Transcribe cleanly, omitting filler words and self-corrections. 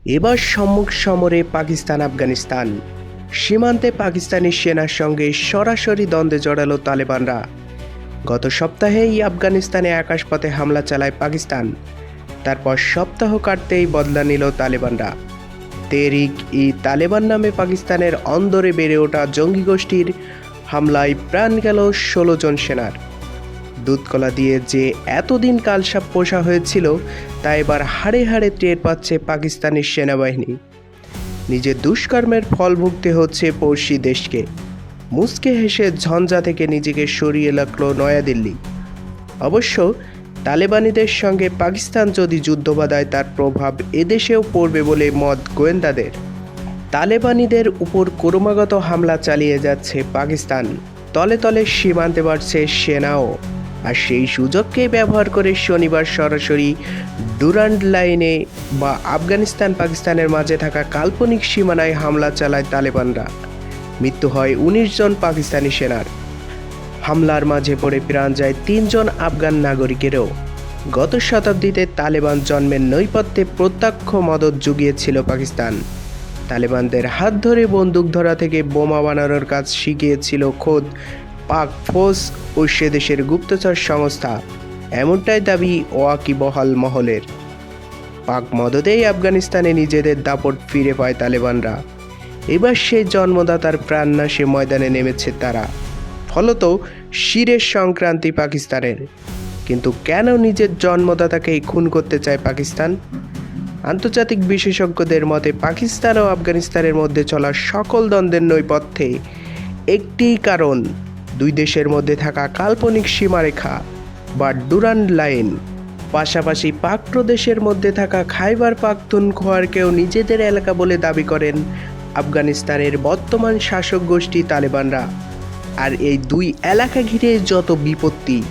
এবার সম্মুখ সমরে পাকিস্তান আফগানিস্তান। সীমান্তে পাকিস্তানি সেনার সঙ্গে সরাসরি দ্বন্দ্বে জড়ালো তালেবানরা। গত সপ্তাহেই আফগানিস্তানে আকাশপথে হামলা চালায় পাকিস্তান। তারপর সপ্তাহ কাটতেই বদলা নিল তালেবানরা। তেহরিক ই তালেবান নামে পাকিস্তানের অন্দরে বেড়ে ওঠা জঙ্গি গোষ্ঠীর হামলায় প্রাণ গেল ১৬ জন সেনার। দুধকলা দিয়ে যে এতদিন কালসাপ পোষা হয়েছিল তা এবার হাড়ে হাড়ে টের পাচ্ছে পাকিস্তানি সেনাবাহিনী। নিজের দুষ্কর্মের ফল ভুগতে হচ্ছে পড়শি দেশকে। মুচকে হেসে ঝঞ্ঝা থেকে নিজেকে সরিয়ে রাখল নয়াদিল্লি। অবশ্য তালেবানিদের সঙ্গে পাকিস্তান যদি যুদ্ধ বাঁধায় তার প্রভাব এদেশেও পড়বে বলে মত গোয়েন্দাদের। তালেবানিদের উপর ক্রমাগত হামলা চালিয়ে যাচ্ছে পাকিস্তান। তলে তলে সীমান্তে বাড়ছে সেনাও। আর সেই সুযোগকেই ব্যবহার করে শনিবার সরাসরি ডুরান্ড লাইনে বা আফগানিস্তান পাকিস্তানের মাঝে থাকা কাল্পনিক সীমানায় হামলা চালায় তালেবানরা। মৃত্যু হয় ১৯ জন পাকিস্তানি সেনার। হামলার মাঝে পড়ে প্রাণ যায় ৩ জন আফগান নাগরিকেরও। গত শতাব্দীতে তালেবান জন্মের নৈপথ্যে প্রত্যক্ষ মদত জুগিয়েছিল পাকিস্তান। তালেবানদের হাত ধরে বন্দুক ধরা থেকে বোমা বানানোর কাজ শিখিয়েছিল খোদ পাক ফৌজ ও সে দেশের গুপ্তচর সংস্থা। এমনটাই দাবি ওয়াকিবহাল মহলের। পাক মদতেই আফগানিস্তানে নিজেদের দাপট ফিরে পায় তালেবানরা। এবার সেই জন্মদাতার প্রাণনাশে ময়দানে নেমেছে তারা। ফলত শিরের সংক্রান্তি পাকিস্তানের। কিন্তু কেন নিজের জন্মদাতাকেই খুন করতে চায় পাকিস্তান? আন্তর্জাতিক বিশেষজ্ঞদের মতে পাকিস্তান ও আফগানিস্তানের মধ্যে চলা সকল দ্বন্দ্বের নৈপথ্যে একটিই কারণ, দুই দেশের মধ্যে থাকা কাল্পনিক সীমারেখা বা ডুরান্ড লাইন। পাশাপাশি পাক প্রদেশের মধ্যে থাকা খাইবার পাখতুনখোয়াকেও নিজেদের এলাকা বলে দাবি করেন আফগানিস্তানের বর্তমান শাসক গোষ্ঠী তালেবানরা। আর এই দুই এলাকা ঘিরে যত বিপত্তি,